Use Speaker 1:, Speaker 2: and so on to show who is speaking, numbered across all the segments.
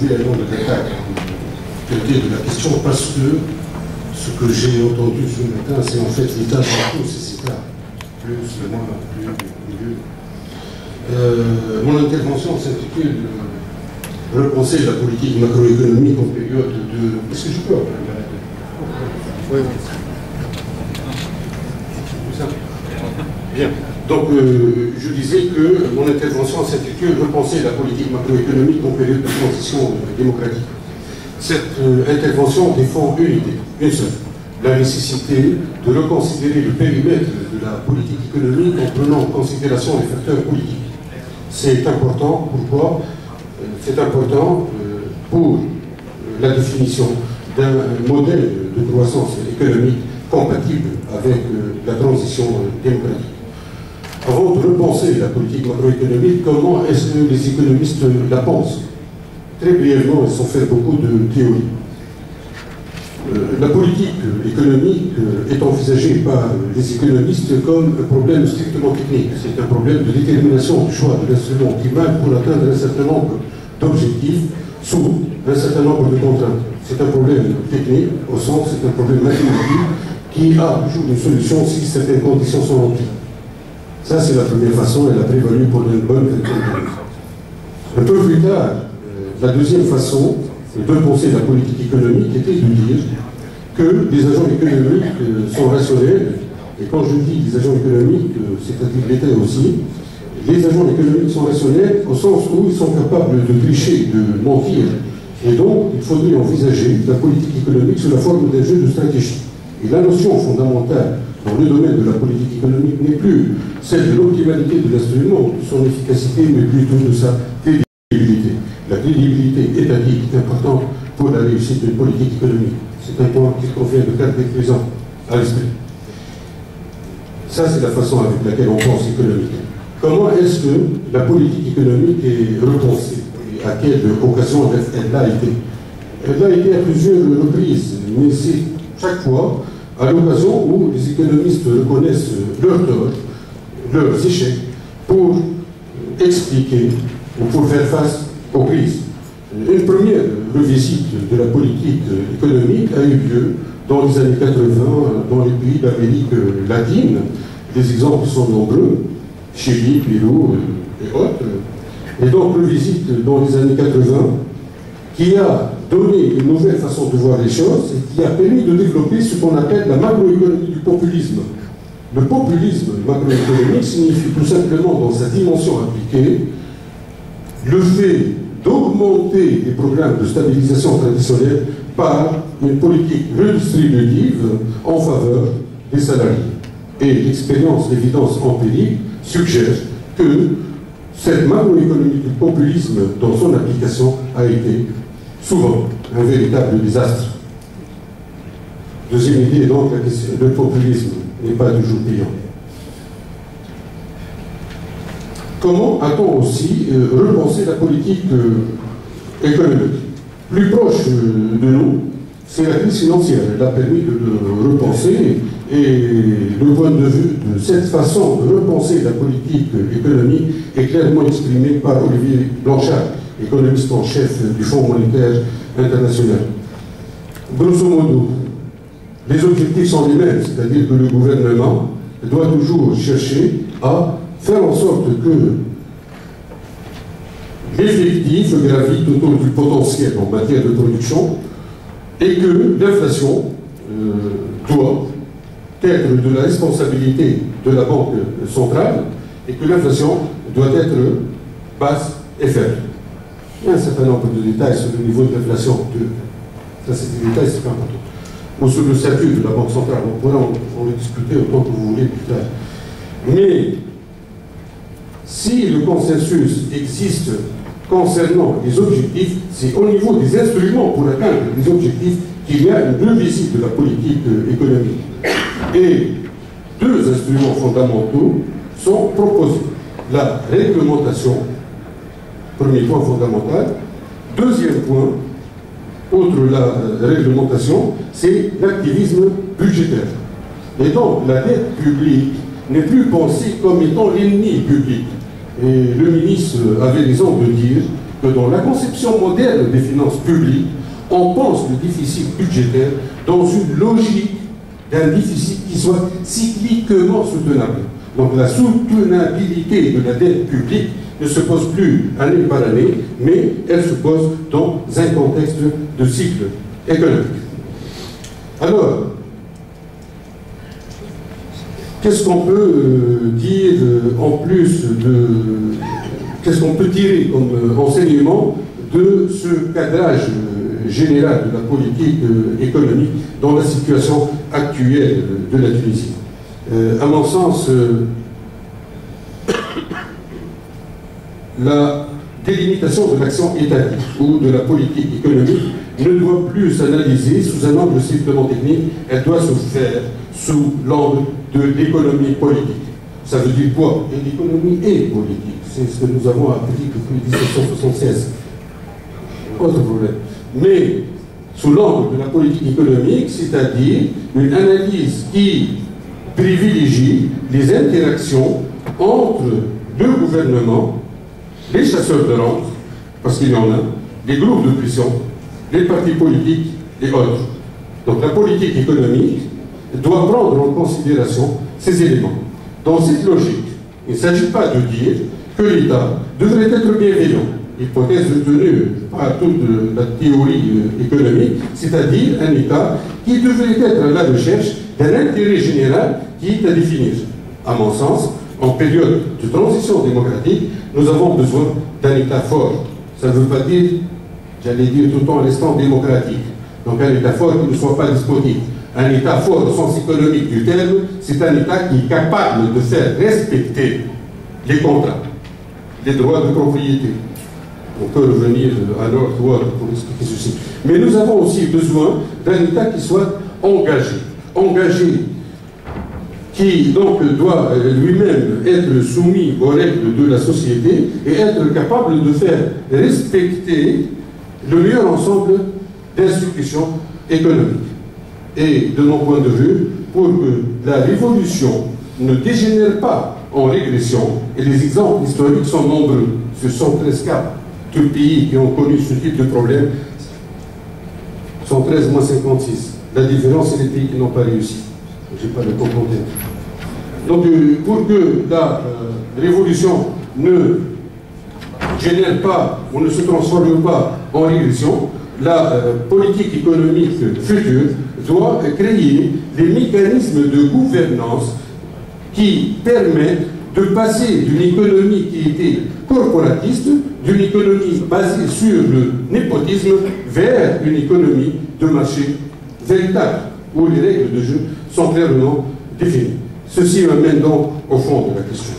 Speaker 1: soulever un nombre d'attaques de la question parce que ce que j'ai entendu ce matin, c'est en fait l'état de tous ces États, plus, moins, plus, milieu. Mon intervention s'intitule Repenser la politique macroéconomique en période de... Est-ce que je peux après oui. Bien. Donc, je disais que mon intervention s'intitule Repenser la politique macroéconomique en période de transition démocratique. Cette intervention défend une idée, une seule, la nécessité de reconsidérer le périmètre de la politique économique en prenant en considération les facteurs politiques. C'est important, pourquoi? C'est important pour la définition d'un modèle de croissance économique compatible avec la transition démocratique. Avant de repenser la politique macroéconomique, comment est-ce que les économistes la pensent? Très brièvement, ils ont fait beaucoup de théories. La politique économique est envisagée par les économistes comme un problème strictement technique. C'est un problème de détermination du choix de l'instrument optimal pour atteindre un certain nombre d'objectifs sous un certain nombre de contraintes. C'est un problème technique, au sens, c'est un problème mathématique qui a toujours une solution si certaines conditions sont remplies. Ça, c'est la première façon, elle a prévalu pour une bonne qualité. Un peu plus tard, la deuxième façon de penser la politique économique était de dire que les agents économiques sont rationnels, et quand je dis les agents économiques, c'est-à-dire l'État aussi, les agents économiques sont rationnels au sens où ils sont capables de tricher, de mentir, et donc il faudrait envisager la politique économique sous la forme d'un jeu de stratégie. Et la notion fondamentale dans le domaine de la politique économique n'est plus celle de l'optimalité de l'instrument, de son efficacité, mais plutôt de sa crédibilité. La crédibilité étatique est importante pour la réussite d'une politique économique. C'est un point qu'il convient de garder présent à l'esprit. Ça, c'est la façon avec laquelle on pense économique. Comment est-ce que la politique économique est repensée? Et à quelle occasion elle a été? Elle a été à plusieurs reprises, mais c'est chaque fois à l'occasion où les économistes reconnaissent leurs torts, leurs échecs, pour expliquer ou pour faire face aux crises. Une première revisite de la politique économique a eu lieu dans les années 80 dans les pays d'Amérique latine. Les exemples sont nombreux, Chili, Pérou et autres. Et donc revisite dans les années 80 qui a donné une nouvelle façon de voir les choses et qui a permis de développer ce qu'on appelle la macroéconomie du populisme. Le populisme macroéconomique signifie tout simplement, dans sa dimension appliquée, le fait d'augmenter les programmes de stabilisation traditionnels par une politique redistributive en faveur des salariés. Et l'expérience, l'évidence empirique suggère que cette macroéconomie du populisme dans son application a été souvent un véritable désastre. Deuxième idée, donc, la question, le populisme n'est pas toujours payant. Comment a-t-on aussi repensé la politique économique? Plus proche de nous, c'est la crise financière. Elle a permis de le repenser, et le point de vue de cette façon de repenser la politique économique est clairement exprimé par Olivier Blanchard, économiste en chef du Fonds monétaire international. Grosso modo, les objectifs sont les mêmes, c'est-à-dire que le gouvernement doit toujours chercher à faire en sorte que l'effectif gravite autour du potentiel en matière de production et que l'inflation doit être de la responsabilité de la Banque centrale et que l'inflation doit être basse et faible. Il y a un certain nombre de détails sur le niveau de l'inflation. Ça, c'est des détails, c'est pas important. Ou sur le statut de la Banque centrale. On pourra en discuter autant que vous voulez plus tard. Mais si le consensus existe concernant les objectifs, c'est au niveau des instruments pour atteindre les objectifs qu'il y a une revisite de la politique économique. Et deux instruments fondamentaux sont proposés. La réglementation, premier point fondamental. Deuxième point, outre la réglementation, c'est l'activisme budgétaire. Et donc, la dette publique n'est plus pensée comme étant l'ennemi public. Et le ministre avait raison de dire que dans la conception moderne des finances publiques, on pense le déficit budgétaire dans une logique d'un déficit qui soit cycliquement soutenable. Donc la soutenabilité de la dette publique ne se pose plus année par année, mais elle se pose dans un contexte de cycle économique. Alors, qu'est-ce qu'on peut dire en plus de... Qu'est-ce qu'on peut tirer comme enseignement de ce cadrage général de la politique économique dans la situation actuelle de la Tunisie? À mon sens, la délimitation de l'action étatique ou de la politique économique ne doit plus s'analyser sous un angle strictement technique, elle doit se faire sous l'angle de l'économie politique. Ça veut dire quoi? Et l'économie est politique. C'est ce que nous avons appris depuis 1776. Autre problème. Mais sous l'angle de la politique économique, c'est-à-dire une analyse qui privilégie les interactions entre deux gouvernements, les chasseurs de rente, parce qu'il y en a, les groupes de pression, les partis politiques et autres. Donc la politique économique doit prendre en considération ces éléments. Dans cette logique, il ne s'agit pas de dire que l'État devrait être bienveillant, hypothèse retenue par toute la théorie économique, c'est-à-dire un État qui devrait être à la recherche d'un intérêt général qui est à définir. À mon sens, en période de transition démocratique, nous avons besoin d'un État fort. Ça ne veut pas dire, j'allais dire tout le temps, l'instant démocratique. Donc un État fort qui ne soit pas despotique. Un État fort au sens économique du terme, c'est un État qui est capable de faire respecter les contrats, les droits de propriété. On peut revenir à l'ordre pour expliquer ceci. Mais nous avons aussi besoin d'un État qui soit engagé, qui donc doit lui-même être soumis aux règles de la société et être capable de faire respecter le meilleur ensemble d'institutions économiques. Et de mon point de vue, pour que la révolution ne dégénère pas en régression, et les exemples historiques sont nombreux, ce sont 13 cas de pays qui ont connu ce type de problème, 113 moins 56. La différence, c'est les pays qui n'ont pas réussi. Je n'ai pas de commentaire. Donc, pour que la révolution ne génère pas ou ne se transforme pas en régression, la politique économique future doit créer des mécanismes de gouvernance qui permettent de passer d'une économie qui était corporatiste, d'une économie basée sur le népotisme, vers une économie de marché véritable, où les règles de jeu sont clairement définies. Ceci m'amène donc au fond de la question.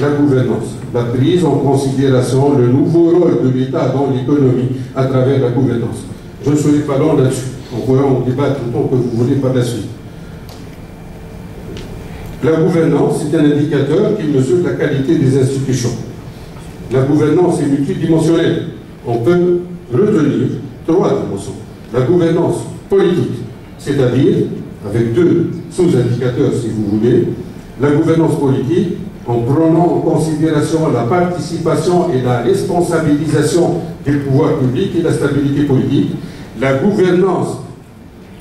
Speaker 1: La gouvernance, la prise en considération, le nouveau rôle de l'État dans l'économie à travers la gouvernance. Je ne serai pas long là-dessus. On pourra en débattre autant que vous voulez par la suite. La gouvernance, c'est un indicateur qui mesure la qualité des institutions. La gouvernance est multidimensionnelle. On peut retenir 3 dimensions. La gouvernance politique, c'est-à-dire, avec 2 sous-indicateurs si vous voulez, la gouvernance politique, en prenant en considération la participation et la responsabilisation des pouvoirs publics et la stabilité politique, la gouvernance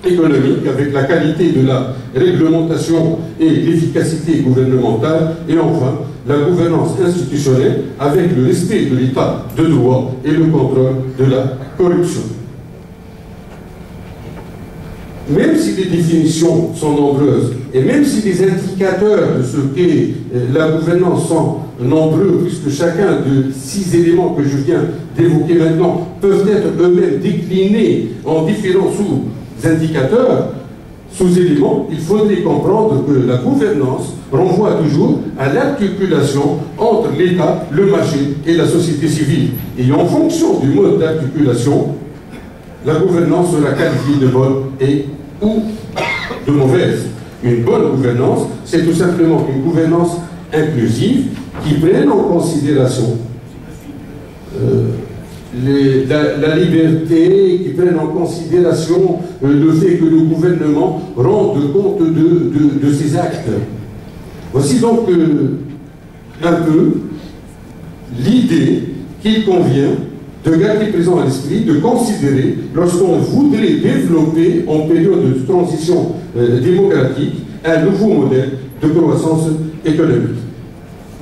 Speaker 1: économique avec la qualité de la réglementation et l'efficacité gouvernementale, et enfin la gouvernance institutionnelle avec le respect de l'état de droit et le contrôle de la corruption. Même si les définitions sont nombreuses, et même si les indicateurs de ce qu'est la gouvernance sont nombreux, puisque chacun de 6 éléments que je viens d'évoquer maintenant peuvent être eux-mêmes déclinés en différents sous-indicateurs, sous-éléments, il faudrait comprendre que la gouvernance renvoie toujours à l'articulation entre l'État, le marché et la société civile. Et en fonction du mode d'articulation, la gouvernance sera qualifiée de bonne et ou de mauvaise. Une bonne gouvernance, c'est tout simplement une gouvernance inclusive qui prenne en considération la liberté, qui prenne en considération le fait que le gouvernement rende compte de ses actes. Voici donc un peu l'idée qu'il convient de garder présent à l'esprit, de considérer, lorsqu'on voudrait développer en période de transition démocratique, un nouveau modèle de croissance économique.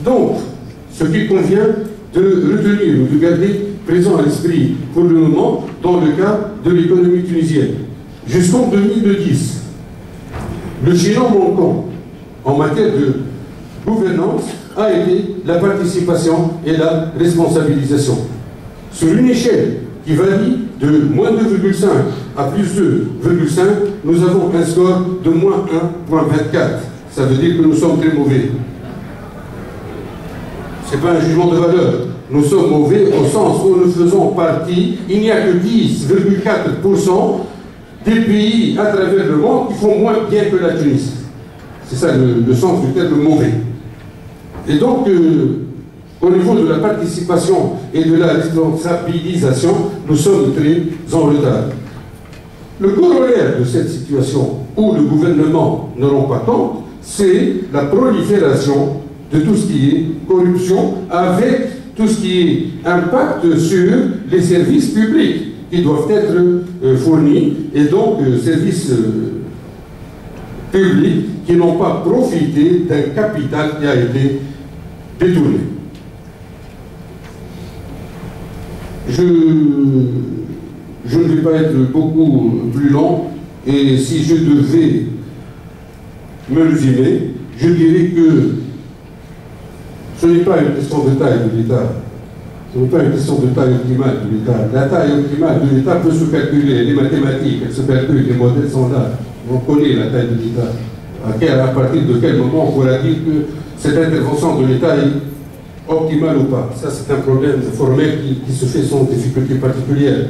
Speaker 1: Donc, ce qu'il convient de retenir ou de garder présent à l'esprit pour le moment dans le cas de l'économie tunisienne. Jusqu'en 2010, le jalon manquant en matière de gouvernance a été la participation et la responsabilisation. Sur une échelle qui varie de moins 2,5 à plus 2,5, nous avons un score de moins 1,24. Ça veut dire que nous sommes très mauvais. Ce n'est pas un jugement de valeur. Nous sommes mauvais au sens où nous faisons partie, il n'y a que 10,4% des pays à travers le monde qui font moins bien que la Tunisie. C'est ça le sens du terme mauvais. Et donc, au niveau de la participation et de la responsabilisation, nous sommes très en retard. Le corollaire de cette situation où le gouvernement ne rend pas compte, c'est la prolifération de tout ce qui est corruption avec tout ce qui est impact sur les services publics qui doivent être fournis et donc services publics qui n'ont pas profité d'un capital qui a été détourné. Je ne vais pas être beaucoup plus long et si je devais me résumer, je dirais que ce n'est pas une question de taille de l'État. Ce n'est pas une question de taille optimale de l'État. La taille optimale de l'État peut se calculer. Les mathématiques, elles se calculent, les modèles sont là. On connaît la taille de l'État. À partir de quel moment on pourra dire que cette intervention de l'État est optimale ou pas? Ça, c'est un problème formel qui se fait sans difficulté particulière.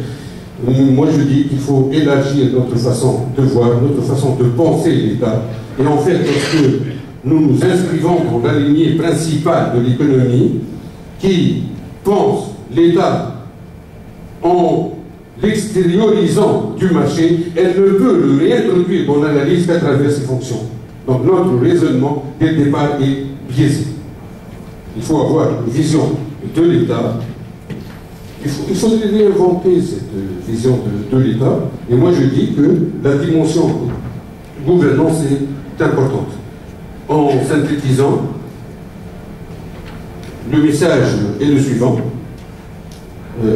Speaker 1: Moi, je dis qu'il faut élargir notre façon de voir, notre façon de penser l'État. Et en fait, lorsque nous nous inscrivons dans la lignée principale de l'économie qui pense l'État en l'extériorisant du marché, elle ne peut le réintroduire dans l'analyse qu'à travers ses fonctions. Donc notre raisonnement dès le départ est biaisé. Il faut avoir une vision de l'État. Il faudrait réinventer cette vision de l'État. Et moi je dis que la dimension gouvernance est importante. En synthétisant, le message est le suivant.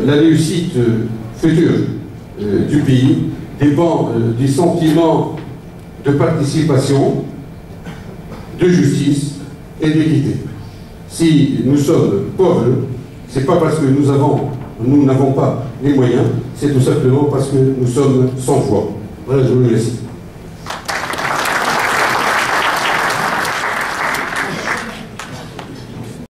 Speaker 1: La réussite future du pays dépend du sentiment de participation, de justice et d'équité. Si nous sommes pauvres, ce n'est pas parce que nous n'avons pas les moyens, c'est tout simplement parce que nous sommes sans foi. Voilà, je vous remercie.